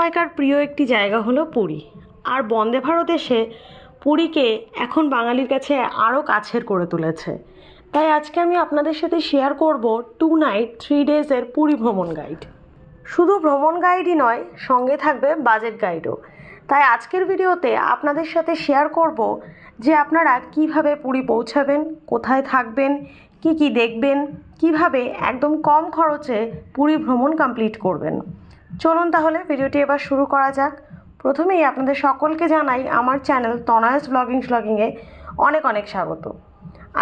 সময়কার প্রিয় একটি জায়গা হলো পুরী। আর বন্দে ভারত এসে পুরীকে এখন বাঙালির কাছে আরও কাছের করে তুলেছে। তাই আজকে আমি আপনাদের সাথে শেয়ার করব 2 নাইট 3 ডেজের পুরী ভ্রমণ গাইড। শুধু ভ্রমণ গাইডই নয়, সঙ্গে থাকবে বাজেট গাইডও। তাই আজকের ভিডিওতে আপনাদের সাথে শেয়ার করব যে আপনারা কিভাবে পুরী পৌঁছাবেন, কোথায় থাকবেন, কি দেখবেন, কিভাবে একদম কম খরচে পুরী ভ্রমণ কমপ্লিট করবেন। চলুন তাহলে ভিডিওটি এবার শুরু করা যাক। প্রথমেই আপনাদের সকলকে জানাই আমার চ্যানেল তনয়াস ব্লগিংয়ে অনেক স্বাগত।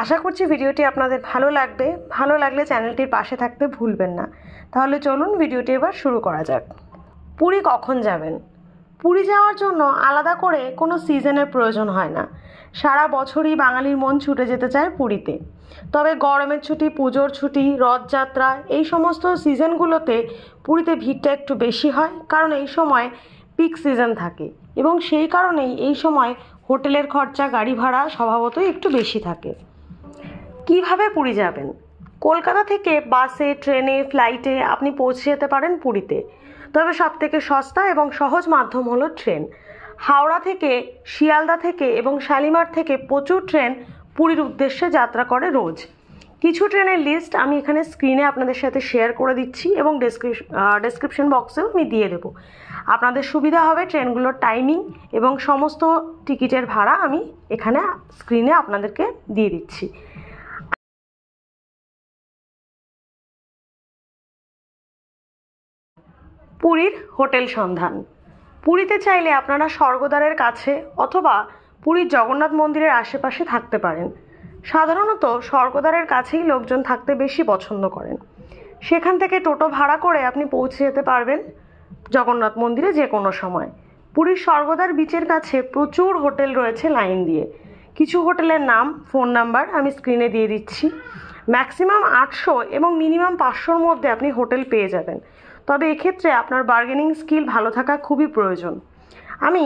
আশা করছি ভিডিওটি আপনাদের ভালো লাগবে। ভালো লাগলে চ্যানেলটির পাশে থাকতে ভুলবেন না। তাহলে চলুন ভিডিওটি এবার শুরু করা যাক। পুরী কখন যাবেন? পুরী যাওয়ার জন্য আলাদা করে কোনো সিজনের প্রয়োজন হয় না। সারা বছরই বাঙালির মন ছুটে যেতে চায় পুরীতে। তবে গরমের ছুটি, পুজোর ছুটি, রথযাত্রা এই সমস্ত সিজনগুলোতে পুরীতে ভিড়টা একটু বেশি হয়, কারণ এই সময় পিক সিজন থাকে এবং সেই কারণেই এই সময় হোটেলের খরচা, গাড়ি ভাড়া স্বভাবতই একটু বেশি থাকে। কিভাবে পুরী যাবেন? কলকাতা থেকে বাসে, ট্রেনে, ফ্লাইটে আপনি পৌঁছে যেতে পারেন পুরীতে। তবে সবথেকে সস্তা এবং সহজ মাধ্যম হলো ট্রেন। হাওড়া থেকে, শিয়ালদা থেকে এবং শালিমার থেকে প্রচুর ট্রেন পুরীর উদ্দেশ্যে যাত্রা করে রোজ। কিছু ট্রেনের লিস্ট আমি এখানে স্ক্রিনে আপনাদের সাথে শেয়ার করে দিচ্ছি এবং ডেসক্রিপশন বক্সেও আমি দিয়ে দেবো। আপনাদের সুবিধা হবে ট্রেনগুলোর টাইমিং এবং সমস্ত টিকিটের ভাড়া আমি এখানে স্ক্রিনে আপনাদেরকে দিয়ে দিচ্ছি। পুরীর হোটেল সন্ধান। পুরীতে চাইলে আপনারা স্বর্গদ্বারের কাছে অথবা পুরীর জগন্নাথ মন্দিরের আশেপাশে থাকতে পারেন। সাধারণত স্বর্গদ্বারের কাছেই লোকজন থাকতে বেশি পছন্দ করেন। সেখান থেকে টোটো ভাড়া করে আপনি পৌঁছে যেতে পারবেন জগন্নাথ মন্দিরে যে কোনো সময়। পুরীর স্বর্গদ্বার বিচের কাছে প্রচুর হোটেল রয়েছে লাইন দিয়ে। কিছু হোটেলের নাম, ফোন নাম্বার আমি স্ক্রিনে দিয়ে দিচ্ছি। ম্যাক্সিমাম 800 এবং মিনিমাম 500-র মধ্যে আপনি হোটেল পেয়ে যাবেন। তবে এক্ষেত্রে আপনার বার্গেনিং স্কিল ভালো থাকা খুবই প্রয়োজন। আমি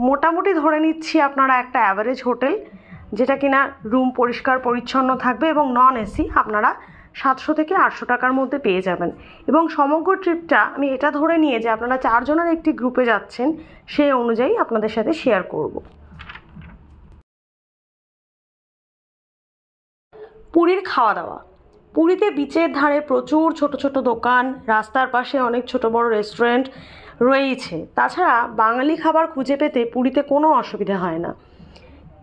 মোটামুটি ধরে নিচ্ছি আপনারা একটা অ্যাভারেজ হোটেল, যেটা কিনা রুম পরিষ্কার পরিচ্ছন্ন থাকবে এবং নন এসি, আপনারা 700 থেকে 800 টাকার মধ্যে পেয়ে যাবেন। এবং সমগ্র ট্রিপটা আমি এটা ধরে নিয়ে যে আপনারা 4 জনের একটি গ্রুপে যাচ্ছেন, সেই অনুযায়ী আপনাদের সাথে শেয়ার করব। পুরীর খাওয়া দাওয়া। পুরীতে বিচের ধারে প্রচুর ছোট দোকান, রাস্তার পাশে অনেক ছোট বড় রেস্টুরেন্ট রয়েছে। তাছাড়া বাঙালি খাবার খুঁজে পেতে পুরীতে কোনো অসুবিধা হয় না।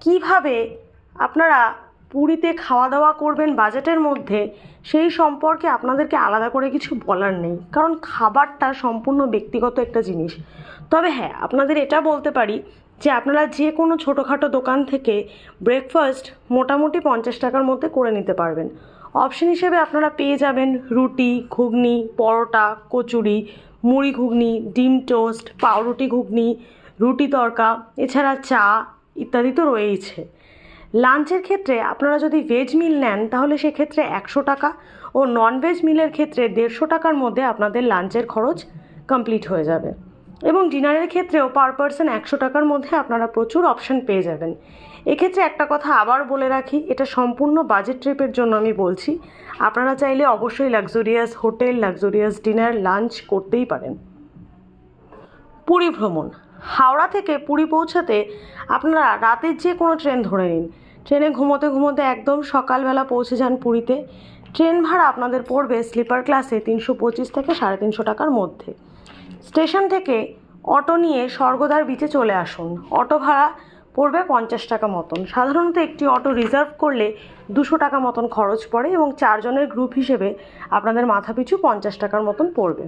কিভাবে আপনারা পুরীতে খাওয়া দাওয়া করবেন বাজেটের মধ্যে, সেই সম্পর্কে আপনাদেরকে আলাদা করে কিছু বলার নেই, কারণ খাবারটা সম্পূর্ণ ব্যক্তিগত একটা জিনিস। তবে হ্যাঁ, আপনাদের এটা বলতে পারি যে আপনারা যে কোনো ছোটোখাটো দোকান থেকে ব্রেকফাস্ট মোটামুটি 50 টাকার মধ্যে করে নিতে পারবেন। অপশন হিসেবে আপনারা পেয়ে যাবেন রুটি, ঘুগনি, পরোটা, কচুরি, মুড়ি ঘুগনি, ডিম টোস্ট, পাউরুটি ঘুগনি, রুটি তড়কা, এছাড়া চা ইত্যাদি তো রয়েইছে। লাঞ্চের ক্ষেত্রে আপনারা যদি ভেজ মিল নেন তাহলে সেক্ষেত্রে 100 টাকা ও নন ভেজ মিলের ক্ষেত্রে 150 টাকার মধ্যে আপনাদের লাঞ্চের খরচ কমপ্লিট হয়ে যাবে। এবং ডিনারের ক্ষেত্রেও পার পারসন 100 টাকার মধ্যে আপনারা প্রচুর অপশন পেয়ে যাবেন। এক্ষেত্রে একটা কথা আবার বলে রাখি, এটা সম্পূর্ণ বাজেট ট্রিপের জন্য আমি বলছি। আপনারা চাইলে অবশ্যই luxurious hotel, luxurious dinner, lunch করতেই পারেন। পুরী ভ্রমণ। হাওড়া থেকে পুরী পৌঁছাতে আপনারা রাতের যে কোনো ট্রেন ধরে নিন। ট্রেনে ঘুমোতে একদম সকালবেলা পৌঁছে যান পুরীতে। ট্রেন ভাড়া আপনাদের পড়বে স্লিপার ক্লাসে 325 থেকে 350 টাকার মধ্যে। স্টেশন থেকে অটো নিয়ে স্বর্গদ্বার বিচে চলে আসুন। অটো ভাড়া পড়বে 50 টাকা মতন। সাধারণত একটি অটো রিজার্ভ করলে 200 টাকা মতন খরচ পড়ে এবং 4 জনের গ্রুপ হিসেবে আপনাদের মাথাপিছু 50 টাকার মতন পড়বে।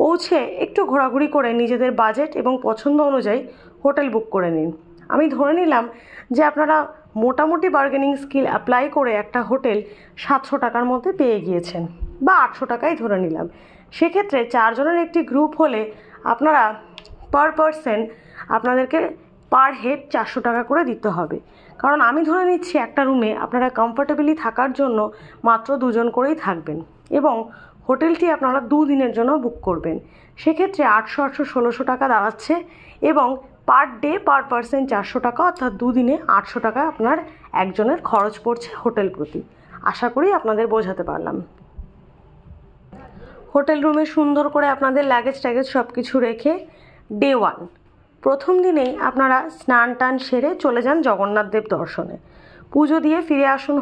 পৌঁছে একটু ঘোরাঘুরি করে নিজেদের বাজেট এবং পছন্দ অনুযায়ী হোটেল বুক করে নিন। আমি ধরে নিলাম যে আপনারা মোটামুটি বার্গেনিং স্কিল অ্যাপ্লাই করে একটা হোটেল 700 টাকার মধ্যে পেয়ে গিয়েছেন, বা 800 টাকাই ধরে নিলাম। সেক্ষেত্রে 4 জনের একটি গ্রুপ হলে আপনারা পার পারসন আপনাদেরকে পার হেড 400 টাকা করে দিতে হবে। কারণ আমি ধরে নিচ্ছি একটা রুমে আপনারা কমফোর্টেবলি থাকার জন্য মাত্র 2 জন করেই থাকবেন এবং হোটেলটি আপনারা 2 দিনের জন্য বুক করবেন। সেক্ষেত্রে 800 1600 টাকা দাঁড়াচ্ছে এবং পার ডে পার পারসন 400 টাকা, অর্থাৎ 2 দিনে 800 টাকা আপনার একজনের খরচ পড়ছে হোটেল প্রতি। আশা করি আপনাদের বোঝাতে পারলাম। হোটেল রুমে সুন্দর করে আপনাদের লাগেজ সব কিছু রেখে ডে 1, প্রথম দিনেই আপনারা স্নান টান সেরে চলে যান জগন্নাথ দেব দর্শনে। পুজো দিয়ে ফিরে আসুন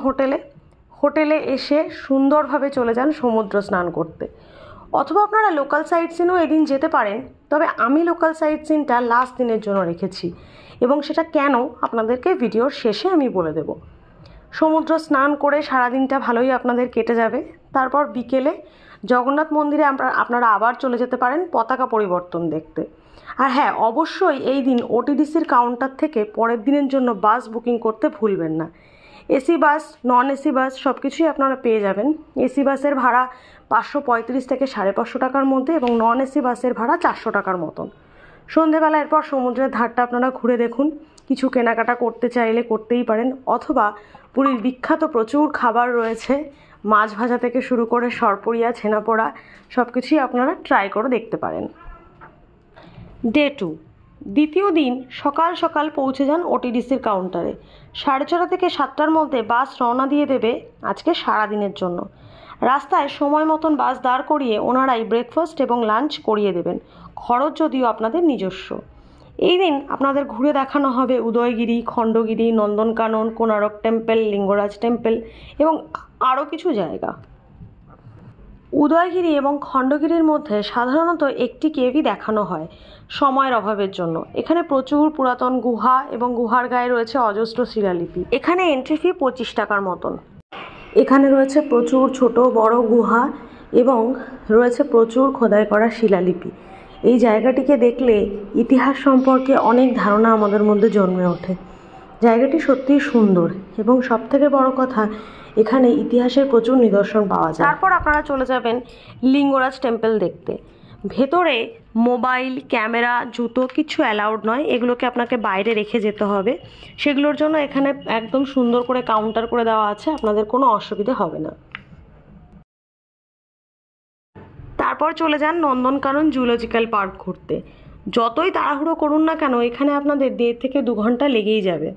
হোটেলে এসে সুন্দরভাবে চলে যান সমুদ্র স্নান করতে। অথবা আপনারা লোকাল সাইট সিনও এদিন যেতে পারেন, তবে আমি লোকাল সাইট সিনটা লাস্ট দিনের জন্য রেখেছি এবং সেটা কেন আপনাদেরকে ভিডিওর শেষে আমি বলে দেব। সমুদ্র স্নান করে সারাদিনটা ভালোই আপনাদের কেটে যাবে। তারপর বিকেলে জগন্নাথ মন্দিরে আপনারা আবার চলে যেতে পারেন পতাকা পরিবর্তন দেখতে। আর হ্যাঁ, অবশ্যই এই দিন ওটিডিসির কাউন্টার থেকে পরের দিনের জন্য বাস বুকিং করতে ভুলবেন না। AC bus, non AC bus সব কিছুই আপনারা পেয়ে যাবেন। এসি বাসের ভাড়া 535 থেকে 550 টাকার মধ্যে এবং নন এসি বাসের ভাড়া 400 টাকার মতন। সন্ধেবেলা এরপর সমুদ্রের ধারটা আপনারা ঘুরে দেখুন। কিছু কেনাকাটা করতে চাইলে করতেই পারেন, অথবা পুরীর বিখ্যাত প্রচুর খাবার রয়েছে, মাছ ভাজা থেকে শুরু করে সরপুরিয়া, ছেনাপোড়া সব কিছুই আপনারা ট্রাই করে দেখতে পারেন। ডে 2, দ্বিতীয় দিন সকাল সকাল পৌঁছে যান ওটিডিসির কাউন্টারে। 6:30 থেকে 7টার মধ্যে বাস রওনা দিয়ে দেবে আজকে সারাদিনের জন্য। রাস্তায় সময় মতন বাস দাঁড় করিয়ে ওনারাই ব্রেকফাস্ট এবং লাঞ্চ করিয়ে দেবেন, খরচ যদিও আপনাদের নিজস্ব। এই দিন আপনাদের ঘুরে দেখানো হবে উদয়গিরি, খণ্ডগিরি, নন্দনকানন, কোণারক টেম্পল, লিঙ্গরাজ টেম্পল এবং আরও কিছু জায়গা। উদয়গিরি এবং খণ্ডগিরির মধ্যে সাধারণত একটি কেভই দেখানো হয় সময়ের অভাবের জন্য। এখানে প্রচুর পুরাতন গুহা এবং গুহার গায়ে রয়েছে অজস্র শিলালিপি। এখানে এন্ট্রি ফি 25 টাকার মতন। এখানে রয়েছে প্রচুর ছোট বড় গুহা এবং রয়েছে প্রচুর খোদাই করা শিলালিপি। এই জায়গাটিকে দেখলে ইতিহাস সম্পর্কে অনেক ধারণা আমাদের মধ্যে জন্মে ওঠে। জায়গাটি সত্যিই সুন্দর এবং সবথেকে বড় কথা, এখানে ইতিহাসের প্রচুর নিদর্শন পাওয়া যায়। তারপর আপনারা চলে যাবেন লিঙ্গরাজ টেম্পল দেখতে। ভেতরে মোবাইল, ক্যামেরা, জুতো কিছু অ্যালাউড নয়, এগুলোকে আপনাকে বাইরে রেখে যেতে হবে। সেগুলোর জন্য এখানে একদম সুন্দর করে কাউন্টার করে দেওয়া আছে, আপনাদের কোনো অসুবিধে হবে না। তারপর চলে যান নন্দনকানন জুলজিক্যাল পার্ক ঘুরতে। যতই তাড়াহুড়ো করুন না কেন, এখানে আপনাদের 1.5 থেকে 2 ঘন্টা লেগেই যাবে।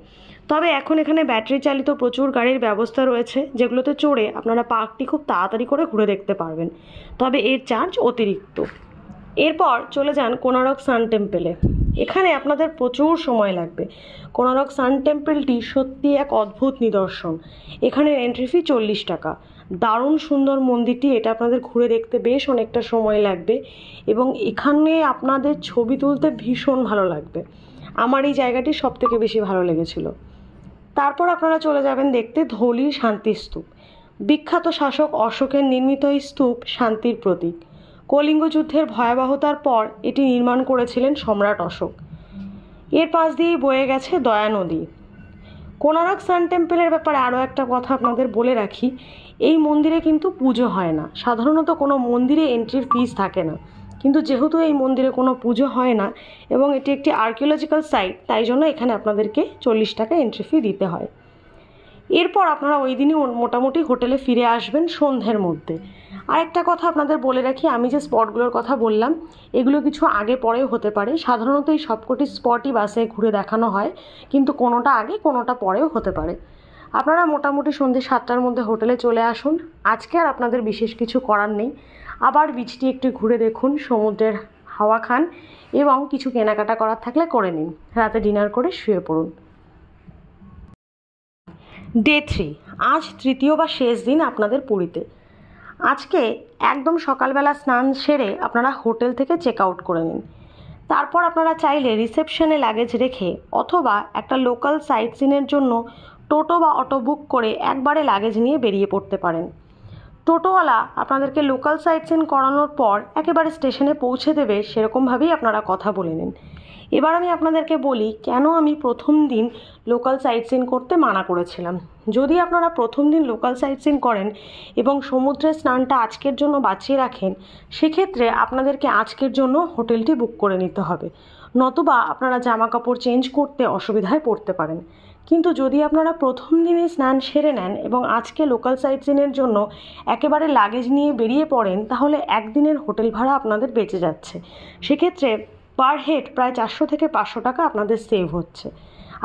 তবে এখন এখানে ব্যাটারি চালিত প্রচুর গাড়ির ব্যবস্থা রয়েছে, যেগুলোতে চড়ে আপনারা পার্কটি খুব তাড়াতাড়ি করে ঘুরে দেখতে পারবেন, তবে এর চার্জ অতিরিক্ত। এরপর চলে যান কোণারক সান টেম্পলে। এখানে আপনাদের প্রচুর সময় লাগবে। কোণারক সান টেম্পলটি সত্যি এক অদ্ভুত নিদর্শন। এখানে এন্ট্রি ফি 40 টাকা। দারুণ সুন্দর মন্দিরটি, এটা আপনাদের ঘুরে দেখতে বেশ অনেকটা সময় লাগবে এবং এখানে আপনাদের ছবি তুলতে ভীষণ ভালো লাগবে। আমার এই জায়গাটি সবথেকে বেশি ভালো লেগেছিল। তারপর আপনারা চলে যাবেন দেখতে ধৌলির শান্তি স্তূপ। বিখ্যাত শাসক অশোকের নির্মিত এই স্তূপ শান্তির প্রতীক। কলিঙ্গ যুদ্ধের ভয়াবহতার পর এটি নির্মাণ করেছিলেন সম্রাট অশোক। এর পাশ দিয়েই বয়ে গেছে দয়া নদী। কোণারক সান টেম্পলের ব্যাপারে আরও একটা কথা আপনাদের বলে রাখি, এই মন্দিরে কিন্তু পুজো হয় না। সাধারণত কোনো মন্দিরে এন্ট্রির ফিস থাকে না, কিন্তু যেহেতু এই মন্দিরে কোনো পুজো হয় না এবং এটি একটি আর্কিওলজিক্যাল সাইট, তাই জন্য এখানে আপনাদেরকে 40 টাকা এন্ট্রি ফি দিতে হয়। এরপর আপনারা ওই দিনই মোটামুটি হোটেলে ফিরে আসবেন সন্ধ্যের মধ্যে। আরেকটা কথা আপনাদের বলে রাখি, আমি যে স্পটগুলোর কথা বললাম এগুলো কিছু আগে পরেও হতে পারে। সাধারণত এই সবকটি স্পটই বাসে ঘুরে দেখানো হয়, কিন্তু কোনোটা আগে কোনোটা পরেও হতে পারে। আপনারা মোটামুটি সন্ধ্যে 7টার মধ্যে হোটেলে চলে আসুন। আজকে আর আপনাদের বিশেষ কিছু করার নেই। আবার বিচটি একটু ঘুরে দেখুন, সমুদ্রের হাওয়া খান এবং কিছু কেনাকাটা করার থাকলে করে নিন। রাতে ডিনার করে শুয়ে পড়ুন। ডে 3, আজ তৃতীয় বা শেষ দিন আপনাদের পুরীতে। আজকে একদম সকালবেলা স্নান সেরে আপনারা হোটেল থেকে চেক আউট করে নিন। তারপর আপনারা চাইলে রিসেপশনে লাগেজ রেখে অথবা একটা লোকাল সাইট সিনের জন্য টোটো বা অটো বুক করে একবারে লাগেজ নিয়ে বেরিয়ে পড়তে পারেন। টোটোওয়ালা আপনাদেরকে লোকাল সাইট সিন করানোর পর একেবারে স্টেশনে পৌঁছে দেবে, সেরকমভাবেই আপনারা কথা বলে নিন। এবার আমি আপনাদেরকে বলি কেন আমি প্রথম দিন লোকাল সাইট সিন করতে মানা করেছিলাম। যদি আপনারা প্রথম দিন লোকাল সাইট সিন করেন এবং সমুদ্রের স্নানটা আজকের জন্য বাঁচিয়ে রাখেন, সেক্ষেত্রে আপনাদেরকে আজকের জন্য হোটেলটি বুক করে নিতে হবে, নতুবা আপনারা জামা কাপড় চেঞ্জ করতে অসুবিধায় পড়তে পারেন। কিন্তু যদি আপনারা প্রথম দিনে স্নান সেরে নেন এবং আজকে লোকাল সাইট সিনের জন্য একেবারে লাগেজ নিয়ে বেরিয়ে পড়েন, তাহলে একদিনের হোটেল ভাড়া আপনাদের বেঁচে যাচ্ছে। সেক্ষেত্রে পার হেড প্রায় 400 থেকে 500 টাকা আপনাদের সেভ হচ্ছে।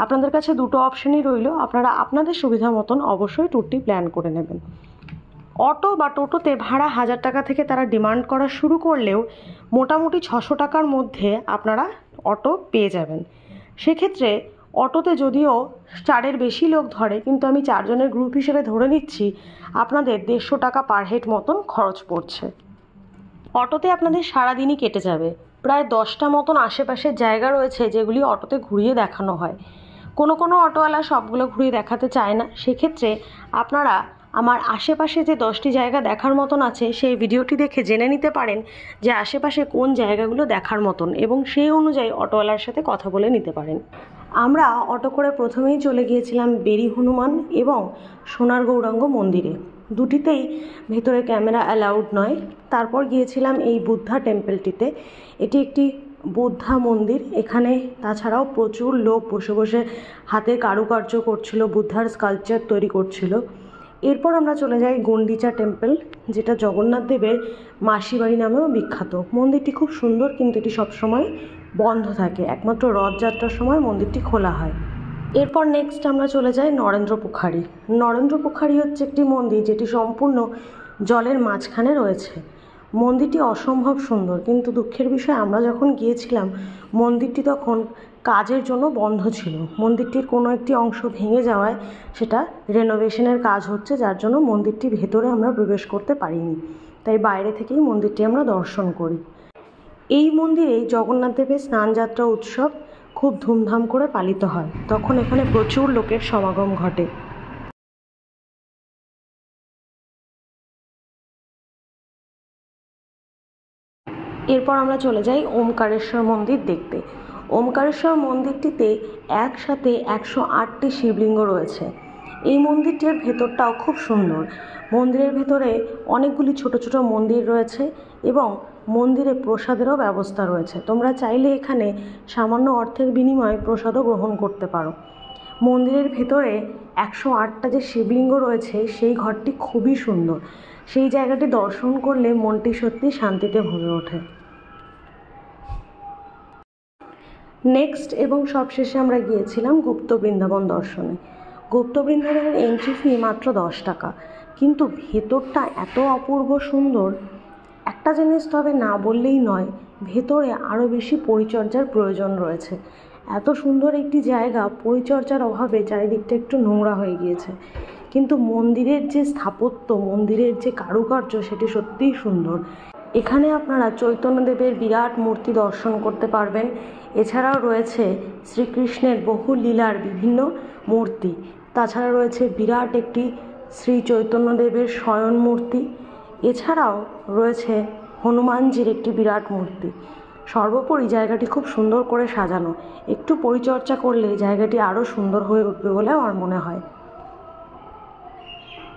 আপনাদের কাছে দুটো অপশনই রইল, আপনারা আপনাদের সুবিধা মতন অবশ্যই ট্যুরটি প্ল্যান করে নেবেন। অটো বা টোটোতে ভাড়া 1000 টাকা থেকে তারা ডিমান্ড করা শুরু করলেও মোটামুটি 600 টাকার মধ্যে আপনারা অটো পেয়ে যাবেন। সেক্ষেত্রে অটোতে যদিও 4-এর বেশি লোক ধরে, কিন্তু আমি 4 জনের গ্রুপ হিসেবে ধরে নিচ্ছি আপনাদের 150 টাকা পার হেড মতন খরচ পড়ছে। অটোতে আপনাদের সারাদিনই কেটে যাবে। প্রায় 10টা মতন আশেপাশের জায়গা রয়েছে যেগুলি অটোতে ঘুরিয়ে দেখানো হয়। কোনো অটোওয়ালা সবগুলো ঘুরিয়ে দেখাতে চায় না। সেক্ষেত্রে আপনারা আমার আশেপাশে যে 10টি জায়গা দেখার মতন আছে সেই ভিডিওটি দেখে জেনে নিতে পারেন যে আশেপাশে কোন জায়গাগুলো দেখার মতন, এবং সেই অনুযায়ী অটোওয়ালার সাথে কথা বলে নিতে পারেন। আমরা অটো করে প্রথমেই চলে গিয়েছিলাম বেরি হনুমান এবং সোনার গৌরাঙ্গ মন্দিরে। দুটিতেই ভেতরে ক্যামেরা অ্যালাউড নয়। তারপর গিয়েছিলাম এই বুদ্ধা টেম্পলটিতে। এটি একটি বুদ্ধা মন্দির। এখানে তাছাড়াও প্রচুর লোক বসে বসে হাতের কারুকার্য করছিল, বুদ্ধার স্কাল্পচার তৈরি করছিল। এরপর আমরা চলে যাই গন্ডিচা টেম্পল, যেটা জগন্নাথ দেবের মাসি বাড়ি নামেও বিখ্যাত। মন্দিরটি খুব সুন্দর, কিন্তু এটি সবসময় বন্ধ থাকে, একমাত্র রথযাত্রার সময় মন্দিরটি খোলা হয়। এরপর নেক্সট আমরা চলে যাই নরেন্দ্র পোখারি। নরেন্দ্র পোখারি হচ্ছে একটি মন্দির যেটি সম্পূর্ণ জলের মাঝখানে রয়েছে। মন্দিরটি অসম্ভব সুন্দর, কিন্তু দুঃখের বিষয় আমরা যখন গিয়েছিলাম মন্দিরটি তখন কাজের জন্য বন্ধ ছিল। মন্দিরটির কোনো একটি অংশ ভেঙে যাওয়ায় সেটা রেনোভেশনের কাজ হচ্ছে, যার জন্য মন্দিরটি ভেতরে আমরা প্রবেশ করতে পারিনি। তাই বাইরে থেকেই মন্দিরটি আমরা দর্শন করি। এই মন্দিরে জগন্নাথ দেবের স্নানযাত্রা উৎসব খুব ধুমধাম করে পালিত হয়। তখন এখানে প্রচুর লোকের সমাগম ঘটে। এরপর আমরা চলে যাই ওমকারেশ্বর মন্দির দেখতে। ওমকারেশ্বর মন্দিরটিতে একসাথে 108টি শিবলিঙ্গ রয়েছে। এই মন্দিরটির ভেতরটাও খুব সুন্দর। মন্দিরের ভেতরে অনেকগুলি ছোট ছোট মন্দির রয়েছে এবং মন্দিরে প্রসাদেরও ব্যবস্থা রয়েছে। তোমরা চাইলে এখানে সামান্য অর্থের বিনিময়ে প্রসাদও গ্রহণ করতে পারো। মন্দিরের ভেতরে 108টা যে শিবলিঙ্গ রয়েছে সেই ঘরটি খুবই সুন্দর। সেই জায়গাটি দর্শন করলে মনটি সত্যি শান্তিতে ভরে ওঠে। নেক্সট এবং সবশেষে আমরা গিয়েছিলাম গুপ্ত বৃন্দাবন দর্শনে। গুপ্ত বৃন্দাবনের এন্ট্রি ফি মাত্র 10 টাকা, কিন্তু ভেতরটা এত অপূর্ব সুন্দর। একটা জিনিস তবে না বললেই নয়, ভেতরে আরও বেশি পরিচর্যার প্রয়োজন রয়েছে। এত সুন্দর একটি জায়গা পরিচর্যার অভাবে চারিদিকটা একটু নোংরা হয়ে গিয়েছে, কিন্তু মন্দিরের যে স্থাপত্য, মন্দিরের যে কারুকার্য, সেটি সত্যিই সুন্দর। এখানে আপনারা চৈতন্যদেবের বিরাট মূর্তি দর্শন করতে পারবেন। এছাড়াও রয়েছে শ্রীকৃষ্ণের বহু লীলার বিভিন্ন মূর্তি। তাছাড়া রয়েছে বিরাট একটি শ্রী চৈতন্যদেবের শয়ন মূর্তি। এছাড়াও রয়েছে হনুমানজির একটি বিরাট মূর্তি। সর্বোপরি জায়গাটি খুব সুন্দর করে সাজানো। একটু পরিচর্যা করলে জায়গাটি আরও সুন্দর হয়ে উঠবে বলে আমার মনে হয়।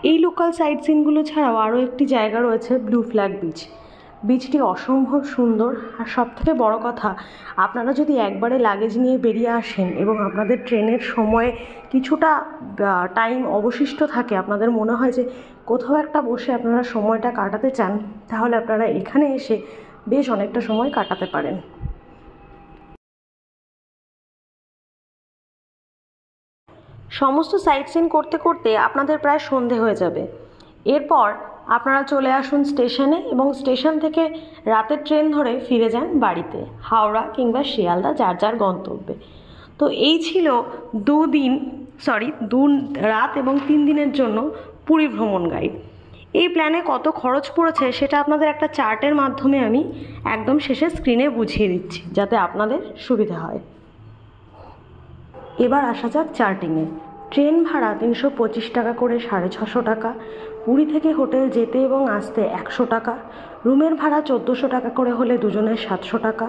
এই লোকাল সাইট সিনগুলো ছাড়াও আরও একটি জায়গা রয়েছে ব্লু ফ্ল্যাগ বিচ। বিচটি অসম্ভব সুন্দর। আর সবথেকে বড় কথা, আপনারা যদি একবারে লাগেজ নিয়ে বেরিয়ে আসেন এবং আপনাদের ট্রেনের সময় কিছুটা টাইম অবশিষ্ট থাকে, আপনাদের মনে হয় যে কোথাও একটা বসে আপনারা সময়টা কাটাতে চান, তাহলে আপনারা এখানে এসে বেশ অনেকটা সময় কাটাতে পারেন। সমস্ত সাইট সিন করতে করতে আপনাদের প্রায় সন্ধে হয়ে যাবে। এরপর আপনারা চলে আসুন স্টেশনে এবং স্টেশন থেকে রাতের ট্রেন ধরে ফিরে যান বাড়িতে, হাওড়া কিংবা শিয়ালদা, যার যার গন্তব্যে। তো এই ছিল 2 রাত এবং 3 দিনের জন্য পুরী ভ্রমণ গাইড। এই প্ল্যানে কত খরচ পড়েছে সেটা আপনাদের একটা চার্টের মাধ্যমে আমি একদম শেষে স্ক্রিনে বুঝিয়ে দিচ্ছি, যাতে আপনাদের সুবিধা হয়। এবার আসা যাক চার্টিংয়ে। ট্রেন ভাড়া 325 টাকা করে 650 টাকা। পুরী থেকে হোটেল যেতে এবং আসতে 100 টাকা। রুমের ভাড়া 1400 টাকা করে হলে দুজনের 700 টাকা।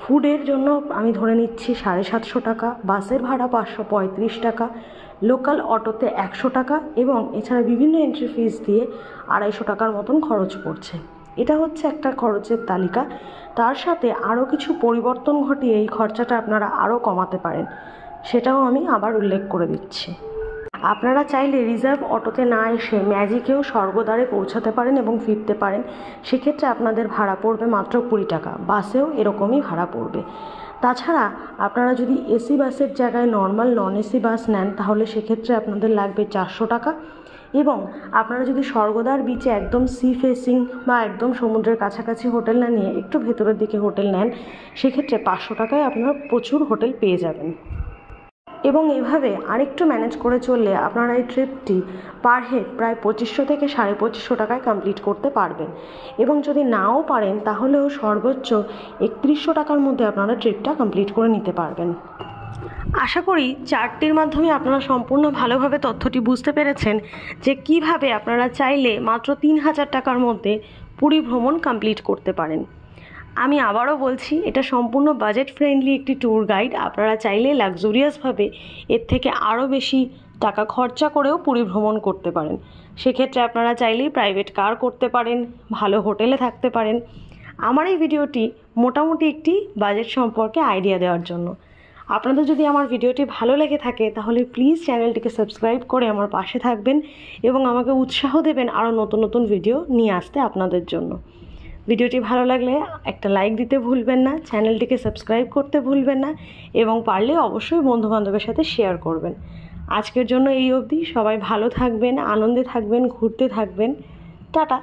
ফুডের জন্য আমি ধরে নিচ্ছি 750 টাকা। বাসের ভাড়া 535 টাকা। লোকাল অটোতে 100 টাকা এবং এছাড়া বিভিন্ন এন্ট্রি ফিস দিয়ে 250 টাকার মতন খরচ পড়ছে। এটা হচ্ছে একটা খরচের তালিকা। তার সাথে আরও কিছু পরিবর্তন ঘটিয়ে এই খরচাটা আপনারা আরও কমাতে পারেন, সেটাও আমি আবার উল্লেখ করে দিচ্ছি। আপনারা চাইলে রিজার্ভ অটোতে না এসে ম্যাজিকেও স্বর্গদ্বারে পৌঁছাতে পারেন এবং ফিরতে পারেন। সেক্ষেত্রে আপনাদের ভাড়া পড়বে মাত্র 20 টাকা। বাসেও এরকমই ভাড়া পড়বে। তাছাড়া আপনারা যদি এসি বাসের জায়গায় নর্মাল নন এসি বাস নেন, তাহলে সেক্ষেত্রে আপনাদের লাগবে 400 টাকা এবং আপনারা যদি স্বর্গদ্বার বিচে একদম সি ফেসিং বা একদম সমুদ্রের কাছাকাছি হোটেল না নিয়ে একটু ভেতরের দিকে হোটেল নেন, সেক্ষেত্রে 500 টাকায় আপনারা প্রচুর হোটেল পেয়ে যাবেন। এবং এভাবে আরেকটু ম্যানেজ করে চললে আপনারা এই ট্রিপটি পার হেড প্রায় 2500 থেকে 2550 টাকায় কমপ্লিট করতে পারবেন। এবং যদি নাও পারেন তাহলেও সর্বোচ্চ 3100 টাকার মধ্যে আপনারা ট্রিপটা কমপ্লিট করে নিতে পারবেন। আশা করি চার্টটির মাধ্যমে আপনারা সম্পূর্ণ ভালোভাবে তথ্যটি বুঝতে পেরেছেন যে কিভাবে আপনারা চাইলে মাত্র 3000 টাকার মধ্যে পুরী ভ্রমণ কমপ্লিট করতে পারেন। আমি আবারও বলছি, এটা সম্পূর্ণ বাজেট ফ্রেন্ডলি একটি ট্যুর গাইড। আপনারা চাইলে লাক্সুরিয়াসভাবে এর থেকে আরও বেশি টাকা খরচা করেও পুরী ভ্রমণ করতে পারেন। সেক্ষেত্রে আপনারা চাইলেই প্রাইভেট কার করতে পারেন, ভালো হোটেলে থাকতে পারেন। আমার এই ভিডিওটি মোটামুটি একটি বাজেট সম্পর্কে আইডিয়া দেওয়ার জন্য। আপনাদের যদি আমার ভিডিওটি ভালো লেগে থাকে তাহলে প্লিজ চ্যানেলটিকে সাবস্ক্রাইব করে আমার পাশে থাকবেন এবং আমাকে উৎসাহ দেবেন আরও নতুন নতুন ভিডিও নিয়ে আসতে আপনাদের জন্য। ভিডিওটি ভালো লাগলে একটা লাইক দিতে ভুলবেন না, চ্যানেলটিকে সাবস্ক্রাইব করতে ভুলবেন না এবং পারলে অবশ্যই বন্ধুবান্ধবের সাথে শেয়ার করবেন। আজকের জন্য এই অবধি। সবাই ভালো থাকবেন, আনন্দে থাকবেন, ঘুরতে থাকবেন। টাটা।